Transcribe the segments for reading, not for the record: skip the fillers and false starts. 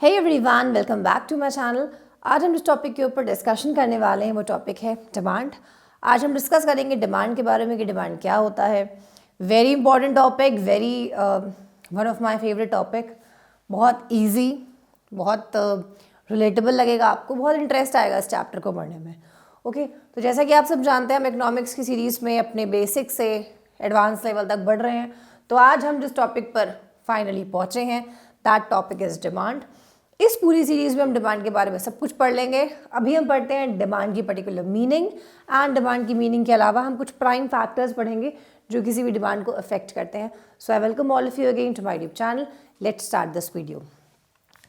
Hey everyone, welcome back to my channel. आज हम जिस टॉपिक के ऊपर डिस्कशन करने वाले हैं वो टॉपिक है डिमांड। आज हम डिस्कस करेंगे डिमांड के बारे में कि डिमांड क्या होता है। Very important topic, very one of my favourite topic. बहुत इजी, बहुत रिलेटेबल लगेगा आपको, बहुत इंटरेस्ट आएगा इस चैप्टर को पढ़ने में। ओके तो जैसा कि आप सब जानते हैं हम इकोनॉमिक्स की सीरीज़ में अपने बेसिक से एडवांस लेवल तक बढ़ रहे हैं। तो आज हम जिस टॉपिक पर फाइनली पहुँचे हैं दैट टॉपिक इज़ डिमांड। इस पूरी सीरीज़ में हम डिमांड के बारे में सब कुछ पढ़ लेंगे। अभी हम पढ़ते हैं डिमांड की पर्टिकुलर मीनिंग, एंड डिमांड की मीनिंग के अलावा हम कुछ प्राइम फैक्टर्स पढ़ेंगे जो किसी भी डिमांड को अफेक्ट करते हैं। So I welcome all of you again to my YouTube channel. Let's start this video.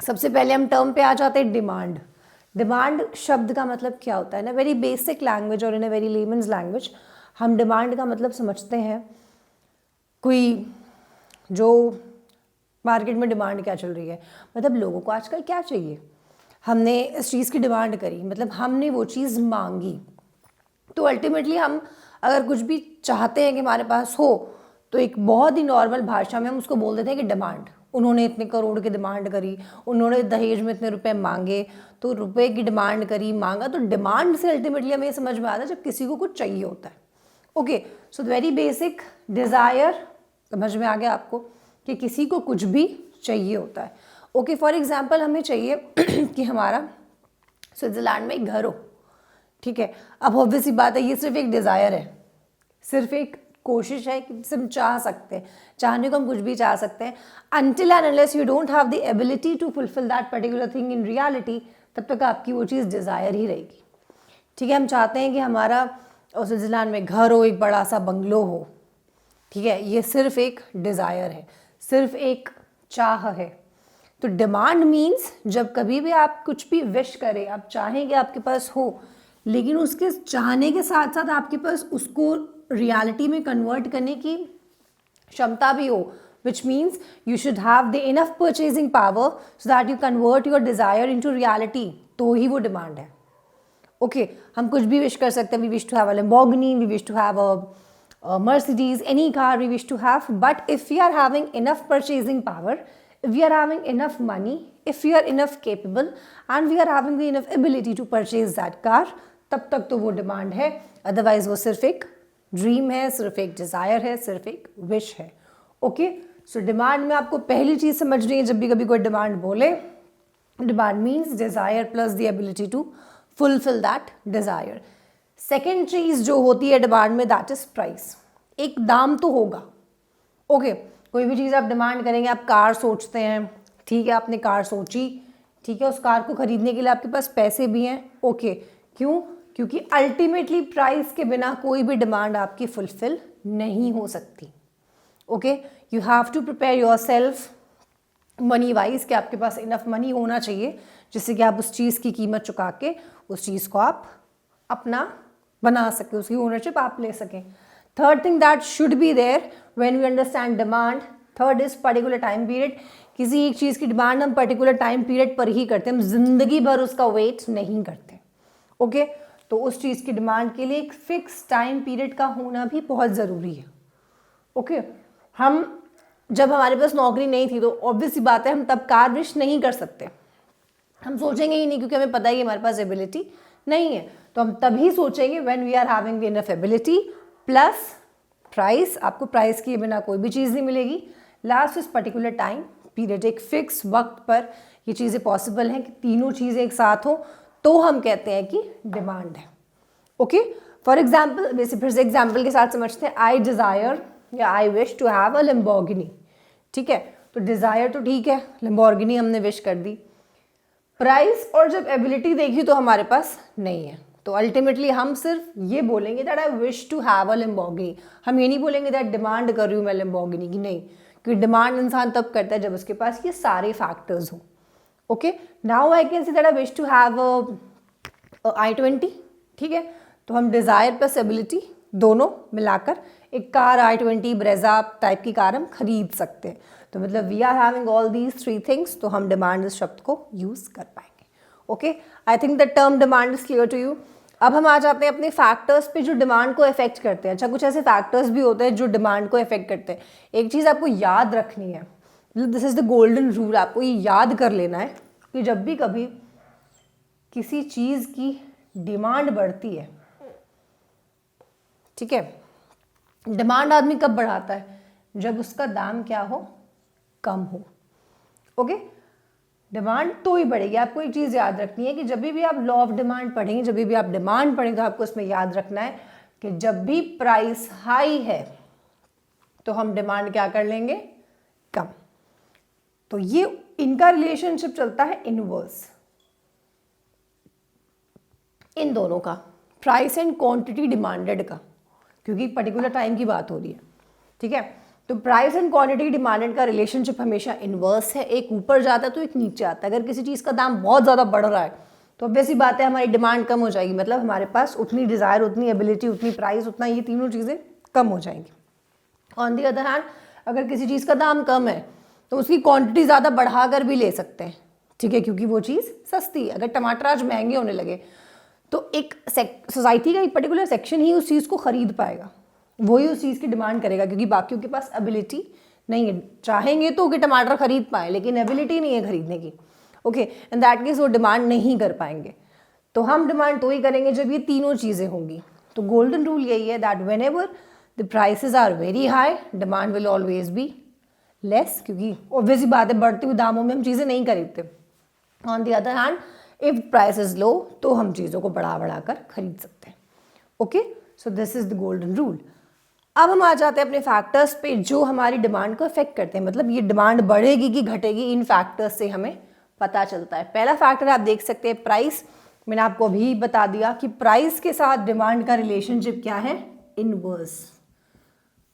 सबसे पहले हम टर्म पे आ जाते हैं डिमांड। डिमांड शब्द का मतलब क्या होता है ना, वेरी बेसिक लैंग्वेज और इन अ वेरी लेमन्स लैंग्वेज हम डिमांड का मतलब समझते हैं कोई जो मार्केट में डिमांड क्या चल रही है, मतलब लोगों को आजकल क्या चाहिए। हमने इस चीज़ की डिमांड करी, मतलब हमने वो चीज़ मांगी। तो अल्टीमेटली हम अगर कुछ भी चाहते हैं कि हमारे पास हो तो एक बहुत ही नॉर्मल भाषा में हम उसको बोल देते हैं कि डिमांड। उन्होंने इतने करोड़ की डिमांड करी, उन्होंने दहेज में इतने रुपए मांगे, तो रुपए की डिमांड करी, मांगा। तो डिमांड से अल्टीमेटली हमें समझ में आता है जब किसी को कुछ चाहिए होता है। Okay so very basic, desire समझ में आ गया आपको कि किसी को कुछ भी चाहिए होता है। ओके फॉर एग्जांपल हमें चाहिए कि हमारा स्विट्ज़रलैंड में एक घर हो, ठीक है। अब ऑब्वियस सी बात है ये सिर्फ एक डिज़ायर है, सिर्फ एक कोशिश है कि हम चाह सकते हैं, चाहने को हम कुछ भी चाह सकते हैं। Until and unless you don't have the ability to fulfil that particular thing in reality, तब तक आपकी वो चीज़ डिज़ायर ही रहेगी, ठीक है। हम चाहते हैं कि हमारा स्विट्ज़रलैंड में घर हो, एक बड़ा सा बंगलो हो, ठीक है। ये सिर्फ एक डिज़ायर है, सिर्फ एक चाह है। तो डिमांड मीन्स जब कभी भी आप कुछ भी विश करें, आप चाहें कि आपके पास हो, लेकिन उसके चाहने के साथ साथ आपके पास उसको रियलिटी में कन्वर्ट करने की क्षमता भी हो, which means you should have the enough purchasing power so that you convert your desire into reality, तो ही वो डिमांड है। ओके हम कुछ भी विश कर सकते हैं। We wish to have a Lamborghini, we wish to have a Mercedes, any car we wish to have, but if we are having enough purchasing power, if we are having enough money, if we are enough capable and we are having the enough ability to purchase that car, तब तक तो वो demand है। Otherwise वो सिर्फ एक dream है, सिर्फ एक डिज़ायर है, सिर्फ एक विश है। ओके सो डिमांड में आपको पहली चीज़ समझनी है, जब भी कभी कोई डिमांड बोले, demand means desire plus the ability to fulfil that desire. Second चीज़ जो होती है डिमांड में, दैट इज प्राइस। एक दाम तो होगा। ओके कोई भी चीज़ आप डिमांड करेंगे, आप कार सोचते हैं, ठीक है, आपने कार सोची, ठीक है, उस कार को खरीदने के लिए आपके पास पैसे भी हैं। ओके क्यों? क्योंकि अल्टीमेटली प्राइस के बिना कोई भी डिमांड आपकी फुलफिल नहीं हो सकती। Okay you have to prepare yourself money wise, कि आपके पास इनफ मनी होना चाहिए जिससे कि आप उस चीज़ की कीमत चुका के उस चीज़ को आप अपना बना सके, उसकी ओनरशिप आप ले सकें। Third thing that should be there when we understand demand, third is particular time period. किसी एक चीज़ की डिमांड हम पर्टिकुलर टाइम पीरियड पर ही करते हैं, हम जिंदगी भर उसका वेट नहीं करते। ओके तो उस चीज़ की डिमांड के लिए एक फिक्स टाइम पीरियड का होना भी बहुत ज़रूरी है। ओके हम जब हमारे पास नौकरी नहीं थी तो ऑब्वियस सी बात है हम तब कार विश नहीं कर सकते, हम सोचेंगे ही नहीं, क्योंकि हमें पता है कि हमारे पास एबिलिटी नहीं है। तो हम तभी सोचेंगे when we are having enough ability plus price. आपको प्राइस के बिना कोई भी चीज़ नहीं मिलेगी। लास्ट इस पर्टिकुलर टाइम पीरियड, एक फिक्स वक्त पर ये चीज़ें पॉसिबल हैं कि तीनों चीज़ें एक साथ हो, तो हम कहते हैं कि डिमांड है। ओके फॉर एग्जाम्पल, वैसे फिर से एग्जाम्पल के साथ समझते हैं। आई डिज़ायर या I wish to have a Lamborghini, ठीक है। तो डिज़ायर तो ठीक है, लैम्बोर्गिनी हमने विश कर दी। प्राइस और जब एबिलिटी देखी तो हमारे पास नहीं है, तो अल्टीमेटली हम सिर्फ ये बोलेंगे that I wish to have a Lamborghini. हम ये नहीं बोलेंगे दैट डिमांड कर रही हूँ मैं लैम्बोर्गिनी की, नहीं, क्योंकि डिमांड इंसान तब करता है जब उसके पास ये सारे फैक्टर्स हों। Okay now I can say that I wish to have i20, ठीक है। तो हम डिज़ायर प्लस एबिलिटी दोनों मिलाकर एक कार i20 ब्रेजा टाइप की कार हम खरीद सकते हैं। तो मतलब we are having all these three things, तो हम डिमांड इस शब्द को यूज़ कर पाएंगे। Okay I think the term demand is clear to you. अब हम आ जाते हैं अपने फैक्टर्स पे जो डिमांड को अफेक्ट करते हैं। अच्छा कुछ ऐसे फैक्टर्स भी होते हैं जो डिमांड को अफेक्ट करते हैं। एक चीज़ आपको याद रखनी है, this is the golden rule, आपको ये याद कर लेना है कि जब भी कभी किसी चीज़ की डिमांड बढ़ती है, ठीक है, डिमांड आदमी कब बढ़ाता है? जब उसका दाम क्या हो? कम हो। ओके, डिमांड तो ही बढ़ेगी। आपको एक चीज़ याद रखनी है कि जब भी आप लॉ ऑफ डिमांड पढ़ेंगे, जब भी आप डिमांड पढ़ेंगे, तो आपको इसमें याद रखना है कि जब भी प्राइस हाई है तो हम डिमांड क्या कर लेंगे? कम। तो ये इनका रिलेशनशिप चलता है इनवर्स, इन दोनों का, प्राइस एंड क्वांटिटी डिमांडेड का, क्योंकि पर्टिकुलर टाइम की बात हो रही है, ठीक है। तो प्राइस एंड क्वांटिटी डिमांडेड का रिलेशनशिप हमेशा इनवर्स है, एक ऊपर जाता है तो एक नीचे आता है। अगर किसी चीज़ का दाम बहुत ज़्यादा बढ़ रहा है तो ऑब्वियस बात है हमारी डिमांड कम हो जाएगी, मतलब हमारे पास उतनी डिज़ायर, उतनी एबिलिटी, उतनी प्राइस, उतना ये तीनों चीज़ें कम हो जाएंगी। ऑन दी अदर हैंड, अगर किसी चीज़ का दाम कम है तो उसकी क्वांटिटी ज़्यादा बढ़ा कर भी ले सकते हैं, ठीक है, क्योंकि वो चीज़ सस्ती है। अगर टमाटर आज महंगे होने लगे तो एक सोसाइटी का एक पर्टिकुलर सेक्शन ही उस चीज़ को खरीद पाएगा, वही उस चीज़ की डिमांड करेगा, क्योंकि बाकियों के पास एबिलिटी नहीं है। चाहेंगे तो कि टमाटर खरीद पाए, लेकिन एबिलिटी नहीं है खरीदने की। ओके, इन दैट केस वो डिमांड नहीं कर पाएंगे। तो हम डिमांड तो ही करेंगे जब ये तीनों चीज़ें होंगी। तो गोल्डन रूल यही है that whenever the prices are very high, demand will always be less, क्योंकि ऑब्वियसली बात है बढ़ते हुए दामों में हम चीज़ें नहीं खरीदते। On the other hand, if price is low तो हम चीज़ों को बढ़ा कर खरीद सकते हैं। Okay, so this is the golden rule. अब हम आ जाते हैं अपने फैक्टर्स पे जो हमारी डिमांड को अफेक्ट करते हैं, मतलब ये डिमांड बढ़ेगी कि घटेगी, इन फैक्टर्स से हमें पता चलता है। पहला फैक्टर आप देख सकते हैं प्राइस। मैंने आपको अभी बता दिया कि प्राइस के साथ डिमांड का रिलेशनशिप क्या है? इनवर्स।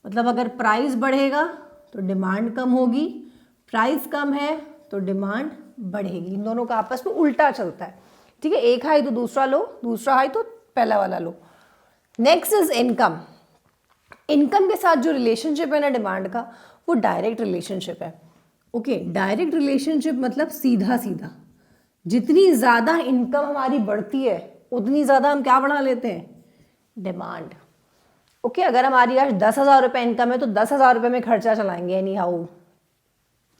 मतलब अगर प्राइस बढ़ेगा तो डिमांड कम होगी, प्राइस कम है तो डिमांड बढ़ेगी। इन दोनों का आपस में उल्टा चलता है, ठीक है। एक हाई तो दूसरा लो, दूसरा हाई तो पहला वाला लो। Next is income. इनकम के साथ जो रिलेशनशिप है ना डिमांड का, वो डायरेक्ट रिलेशनशिप है। ओके, डायरेक्ट रिलेशनशिप मतलब सीधा सीधा, जितनी ज़्यादा इनकम हमारी बढ़ती है उतनी ज़्यादा हम क्या बढ़ा लेते हैं? डिमांड। ओके, अगर हमारी आज 10,000 रुपये इनकम है तो 10,000 रुपये में खर्चा चलाएंगे, एनी हाउ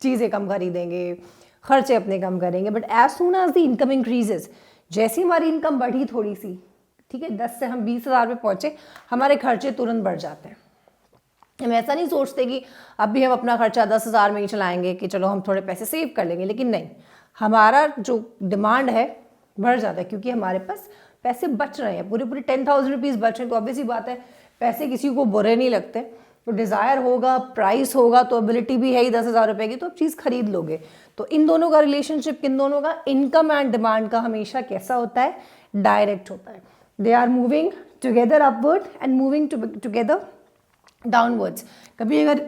चीज़ें कम खरीदेंगे, खर्चे अपने कम करेंगे। But as soon as the income increases, जैसे हमारी इनकम बढ़ी थोड़ी सी, ठीक है, 10 से हम 20,000 पे पहुंचे, हमारे खर्चे तुरंत बढ़ जाते हैं। हम ऐसा नहीं सोचते कि अब भी हम अपना खर्चा 10,000 में ही चलाएंगे कि चलो हम थोड़े पैसे सेव कर लेंगे, लेकिन नहीं, हमारा जो डिमांड है बढ़ जाता है, क्योंकि हमारे पास पैसे बच रहे हैं, पूरे 10,000 रुपीज़ बच रहे हैं। तो ऑब्वियसली बात है पैसे किसी को बुरे नहीं लगते, तो डिज़ायर होगा, प्राइस होगा, तो एबिलिटी भी है ही 10,000 रुपये की, तो आप चीज़ खरीद लोगे। तो इन दोनों का रिलेशनशिप, इन दोनों का इनकम एंड डिमांड का हमेशा कैसा होता है? डायरेक्ट होता है। They are moving together upward and moving together downwards. कभी अगर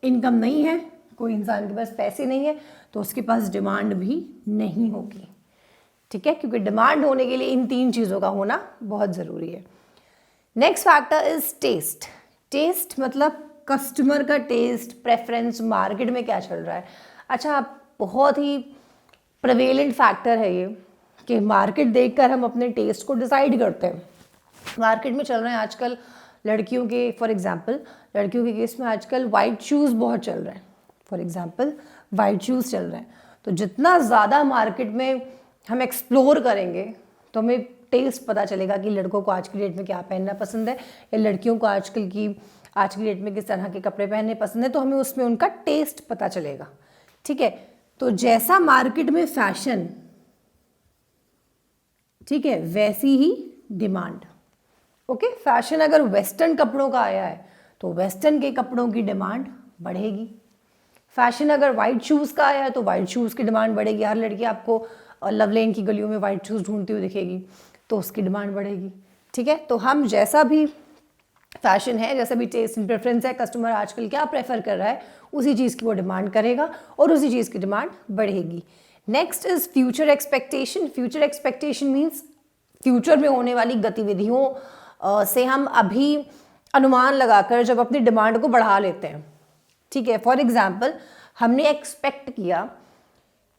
इनकम नहीं है, कोई इंसान के पास पैसे नहीं है, तो उसके पास डिमांड भी नहीं होगी, ठीक है, क्योंकि डिमांड होने के लिए इन तीन चीज़ों का होना बहुत ज़रूरी है। Next factor is test. Test मतलब कस्टमर का टेस्ट, प्रेफरेंस, मार्केट में क्या चल रहा है। अच्छा, बहुत ही प्रेवेलेंट फैक्टर है ये कि मार्केट देखकर हम अपने टेस्ट को डिसाइड करते हैं। मार्केट में चल रहे हैं आजकल लड़कियों के, फॉर एग्जांपल लड़कियों के केस में आजकल वाइट शूज़ बहुत चल रहे हैं, फॉर एग्जांपल वाइट शूज़ चल रहे हैं। तो जितना ज़्यादा मार्केट में हम एक्सप्लोर करेंगे तो हमें टेस्ट पता चलेगा कि लड़कों को आज की डेट में क्या पहनना पसंद है, या लड़कियों को आज की डेट में किस तरह के कपड़े पहनने पसंद है, तो हमें उसमें उनका टेस्ट पता चलेगा, ठीक है। तो जैसा मार्केट में फैशन, ठीक है, वैसी ही डिमांड। ओके, फैशन अगर वेस्टर्न कपड़ों का आया है तो वेस्टर्न के कपड़ों की डिमांड बढ़ेगी। फैशन अगर वाइट शूज़ का आया है तो वाइट शूज़ की डिमांड बढ़ेगी। हर लड़की आपको लव लेन की गलियों में वाइट शूज़ ढूंढती हुई दिखेगी, तो उसकी डिमांड बढ़ेगी, ठीक है। तो हम जैसा भी फैशन है, जैसा भी टेस्ट एंड प्रेफरेंस है, कस्टमर आजकल क्या प्रेफर कर रहा है, उसी चीज़ की वो डिमांड करेगा और उसी चीज़ की डिमांड बढ़ेगी। Next is future expectation. Future expectation means future में होने वाली गतिविधियों से हम अभी अनुमान लगाकर जब अपनी डिमांड को बढ़ा लेते हैं, ठीक है। फॉर एग्जाम्पल, हमने एक्सपेक्ट किया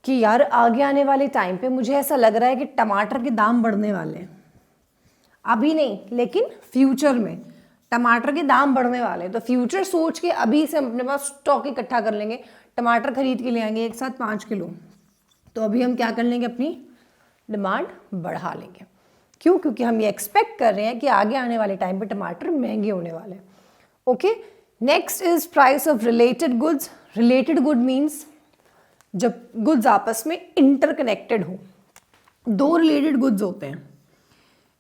कि यार आगे आने वाले टाइम पे मुझे ऐसा लग रहा है कि टमाटर के दाम बढ़ने वाले हैं, अभी नहीं लेकिन फ्यूचर में टमाटर के दाम बढ़ने वाले हैं। तो फ्यूचर सोच के अभी से हम अपने पास स्टॉक इकट्ठा कर लेंगे, टमाटर खरीद के ले आएंगे एक साथ 5 किलो, तो अभी हम क्या कर लेंगे, अपनी डिमांड बढ़ा लेंगे। क्यों? क्योंकि हम ये एक्सपेक्ट कर रहे हैं कि आगे आने वाले टाइम पे टमाटर महंगे होने वाले हैं। Okay, next is price of related goods. Related good means जब गुड्स आपस में इंटरकनेक्टेड हो। दो रिलेटेड गुड्स होते हैं,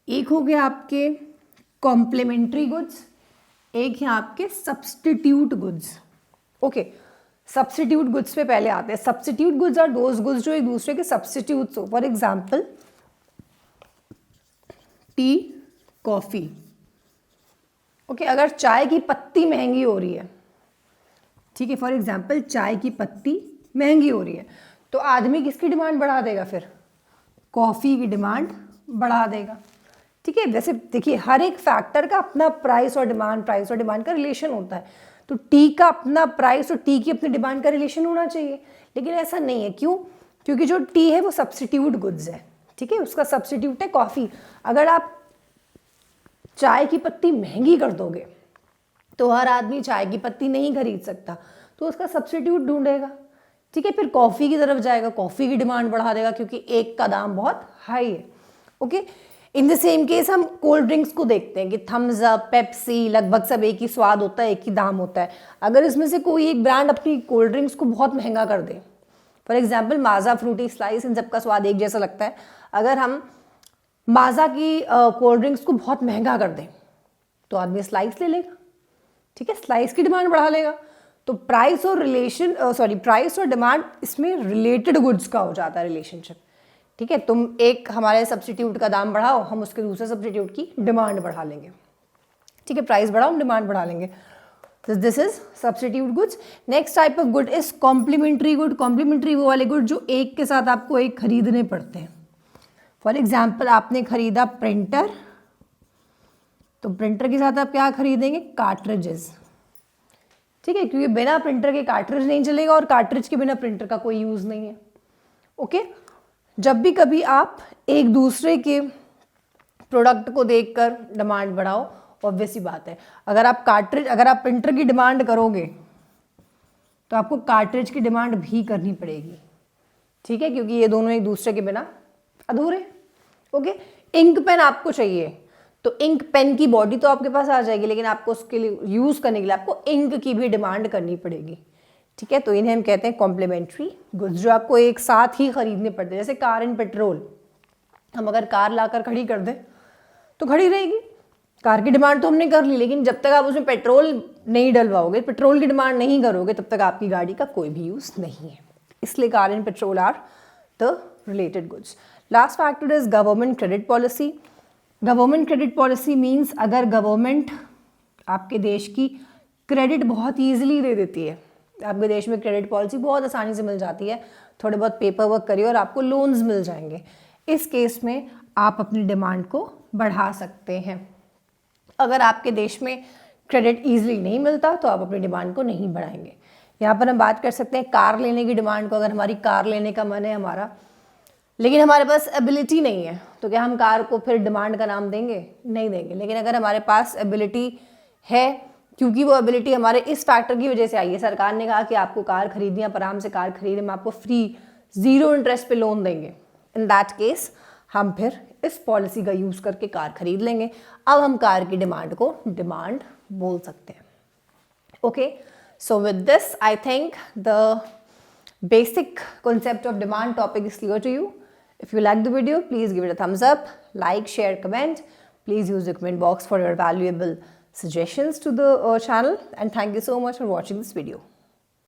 एक हो गया आपके कॉम्प्लीमेंट्री गुड्स, एक है आपके substitute goods. Okay, substitute goods पे पहले आते हैं। Substitute goods are those goods जो एक दूसरे के सब्सटीट्यूट्स हो। For example tea, coffee. Okay, अगर चाय की पत्ती महंगी हो रही है, ठीक है, फॉर एग्जाम्पल चाय की पत्ती महंगी हो रही है, तो आदमी किसकी डिमांड बढ़ा देगा? फिर कॉफ़ी की डिमांड बढ़ा देगा। ठीक है, जैसे देखिए हर एक फैक्टर का अपना प्राइस और डिमांड का रिलेशन होता है। तो टी का अपना प्राइस और टी की अपनी डिमांड का रिलेशन होना चाहिए, लेकिन ऐसा नहीं है। क्यों? क्योंकि जो टी है वो सब्सटीट्यूट गुड्स है। ठीक है, उसका सब्सटीट्यूट है कॉफ़ी। अगर आप चाय की पत्ती महंगी कर दोगे तो हर आदमी चाय की पत्ती नहीं खरीद सकता, तो उसका सब्सटीट्यूट ढूंढेगा। ठीक है, फिर कॉफ़ी की तरफ जाएगा, कॉफ़ी की डिमांड बढ़ा देगा क्योंकि एक का दाम बहुत हाई है। Okay, in the same case हम कोल्ड ड्रिंक्स को देखते हैं कि थम्स अप, पेप्सी, लगभग सब एक ही स्वाद होता है, एक ही दाम होता है। अगर इसमें से कोई एक ब्रांड अपनी कोल्ड ड्रिंक्स को बहुत महंगा कर दे, for example Maaza, Frooti, slice, इन सबका स्वाद एक जैसा लगता है। अगर हम माजा की कोल्ड ड्रिंक्स को बहुत महंगा कर दें तो आदमी स्लाइस ले लेगा। ठीक है, स्लाइस की डिमांड बढ़ा लेगा। तो प्राइस और डिमांड इसमें रिलेटेड गुड्स का हो जाता है रिलेशनशिप। ठीक है, तुम एक हमारे सब्सटीट्यूट का दाम बढ़ाओ, हम उसके दूसरे सब्सटीट्यूट की डिमांड बढ़ा लेंगे। ठीक है, प्राइस बढ़ाओ, हम डिमांड बढ़ा लेंगे। This is substitute goods. Next type of good is complementary good. Complementary वो वाले गुड जो एक के साथ आपको एक खरीदने पड़ते हैं। फॉर एग्जाम्पल आपने खरीदा प्रिंटर, तो प्रिंटर के साथ आप क्या खरीदेंगे? कार्ट्रिजेस। ठीक है, क्योंकि बिना प्रिंटर के कार्ट्रिज नहीं चलेगा और कार्ट्रिज के बिना प्रिंटर का कोई यूज नहीं है। ओके, जब भी कभी आप एक दूसरे के प्रोडक्ट को देखकर डिमांड बढ़ाओ, ऑब्वियस सी बात है, अगर आप प्रिंटर की डिमांड करोगे तो आपको कार्ट्रिज की डिमांड भी करनी पड़ेगी। ठीक है, क्योंकि ये दोनों एक दूसरे के बिना अधूरे। ओके, इंक पेन आपको चाहिए तो इंक पेन की बॉडी तो आपके पास आ जाएगी, लेकिन आपको उसके लिए यूज करने के लिए आपको इंक की भी डिमांड करनी पड़ेगी। ठीक है, तो इन्हें हम कहते हैं कॉम्प्लीमेंट्री गुड्स, जो आपको एक साथ ही खरीदने पड़ते हैं। जैसे कार एंड पेट्रोल, हम अगर कार लाकर खड़ी कर दें तो खड़ी रहेगी, कार की डिमांड तो हमने कर ली, लेकिन जब तक आप उसमें पेट्रोल नहीं डलवाओगे, पेट्रोल की डिमांड नहीं करोगे, तब तक आपकी गाड़ी का कोई भी यूज नहीं है। इसलिए car and petrol are the related goods. Last factor is government credit policy. Government credit policy means अगर गवर्नमेंट आपके देश की क्रेडिट बहुत ईजिली दे देती है, आपके देश में क्रेडिट पॉलिसी बहुत आसानी से मिल जाती है, थोड़े बहुत पेपर वर्क करिए और आपको लोन्स मिल जाएंगे। इस केस में आप अपनी डिमांड को बढ़ा सकते हैं। अगर आपके देश में क्रेडिट ईजिली नहीं मिलता तो आप अपनी डिमांड को नहीं बढ़ाएंगे। यहाँ पर हम बात कर सकते हैं कार लेने की डिमांड को। अगर हमारी कार लेने का मन है हमारा, लेकिन हमारे पास एबिलिटी नहीं है, तो क्या हम कार को फिर डिमांड का नाम देंगे? नहीं देंगे। लेकिन अगर हमारे पास एबिलिटी है, क्योंकि वो एबिलिटी हमारे इस फैक्टर की वजह से आई है, सरकार ने कहा कि आपको कार खरीदनी है, आप आराम से कार खरीदें, हम आपको फ्री 0 इंटरेस्ट पे लोन देंगे, इन दैट केस हम फिर इस पॉलिसी का यूज़ करके कार खरीद लेंगे। अब हम कार की डिमांड को डिमांड बोल सकते हैं। Okay, so with this I think the basic concept of demand topic is clear to you. If you like the video, please give it a thumbs up, like, share, comment. Please use the comment box for your valuable suggestions to the channel, and thank you so much for watching this video.